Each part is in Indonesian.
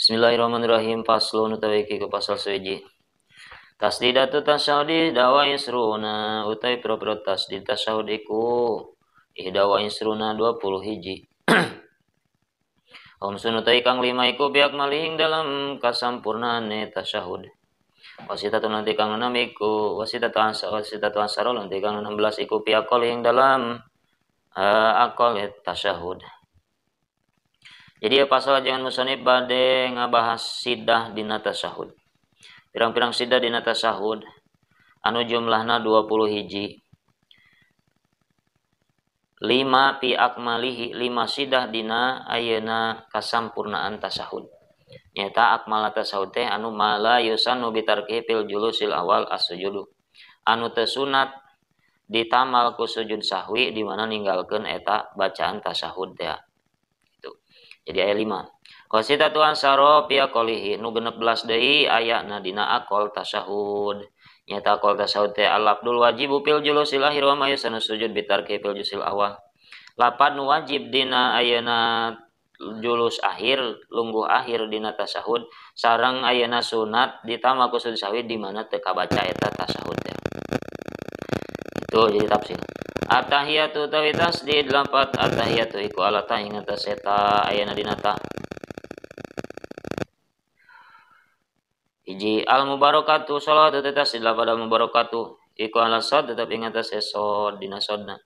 Bismillahirrahmanirrahim. Faslun utawi iki ku pasal sewiji. Tasdidatu tasyahudi dawa isruna utawi pro tasdid tasyahud iku ihdawa isruna 20 hiji. Omsun utawi kang 5 iku biak malihing dalam kasampurnaane tasyahud. Wasitatu nanti kang 6 iku wasitatu ansaro nanti kang 16 iku biak kalihing dalam akal tasyahud. Jadi pasal jangan musonib bade ngabahas sidah dina tasyahud. Pirang-pirang sidah dina tasyahud anu jumlahna 20 hiji. 5 pi akmalihi 5 sidah dina ayeuna kasampurnaan tasyahud. Nyata akmal tasyahud teh anu mala yusanu bitarki fil julusil awal as-sujudu. Anu teu sunat ditamal ku sujud sahwi di mana ninggalkeun eta bacaan tasyahud teh. Jadi ayat 5. Wasitatu ansaro pia qolihi nu 16 deui ayatna dina aqol tasyahud. Nyata aqol tasyahud teh al-abdul wajibu fil julusil akhir wa mayusanu sujud bitarki fil julusil awal. Lapan nu wajib dina ayeuna julus akhir lungguh akhir dina tasyahud sareng ayeuna sunat ditambah ku sujud sahwi di mana teu kabaca eta tasyahud teh. Itu jadi tafsir. At-tahiyatu tawi tasdid lapat at-tahiyatu iku ala ta ing atas eta ayana dina ta. Hiji al mubarakatu salatu tasdid lapat al mubarakatu iku ala sad tetep ing atas sod dina sodna.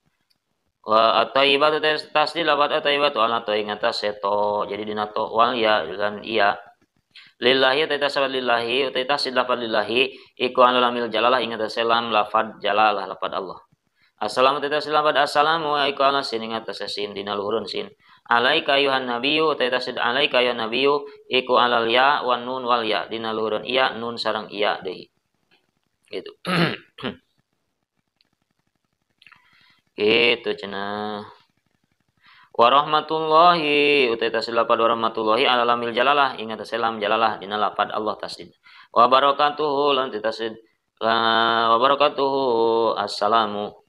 Wa at-tayyibatu tasdid lapat at-tayyibatu ala ta ing atas seto jadi dina to wal ya dan iya. Lillahi ta tasawwal lillahi uta tasdid lapat lillahi iku ala lamil jalalah ing atas selam lafad jalalah lafad Allah. Assalamu selamat assalamu alaikum ala sin ing atas sin dina luhurun sin. Alaika ayuhan nabiyyu taitasid alaika ya nabiyyu iku alal ya wan nun wal ya dina luhurun iya nun sareng iya deui. Gitu. Gitu cenah. Wa rahmatullahi taitasid lapad wa rahmatullahi ala lamil jalalah ing atas selam jalalah dina lapad Allah tasdid. Wa barakatuhu lan taitasid wa barakatuhu assalamu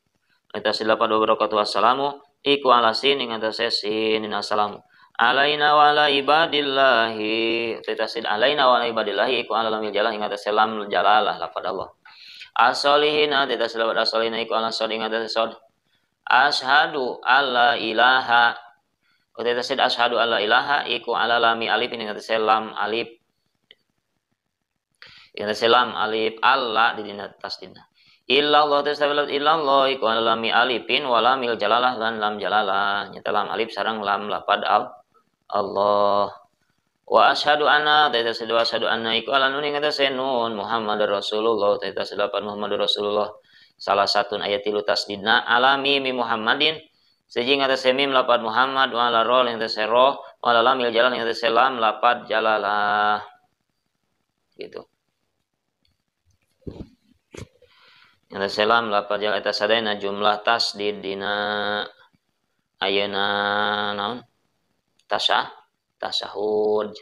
taitasid lapad wa barakatuhu assalamu iku ala sin ing atase sin assalamu alaina wa ala ibadillahi taitasid alaina wa ala ibadillahi iku ala lamil jalah ing atase lam jalalah lafad Allah as-solihin taitasid lapad as-solihin iku ala sod ing atase sod asyhadu alla ilaha taitasid asyhadu alla ilaha iku ala lami alif ing atase lam alif ing atase lam alif alla di dina tasdidna. Illallah tasabilat illallah iku alami alifin walamil jalalah lan lam jalalah nyata lam alif sareng lam lapad Allah wa asyhadu anna taitasid wa asyhadu anna iku ala nun ing atase nun Muhammadur Rasulullah taitasid lapan Muhammadur Rasulullah salah satu ayat tilu tasdidna alami mi Muhammadin siji ing atase mim lapad Muhammad wa ala ra ing atase ra wa ala lamil jalalah ing atase lam lapad jalalah gitu. Yang selam lapar yang atas sadayana jumlah tasdid dina ayeuna naon tasyahud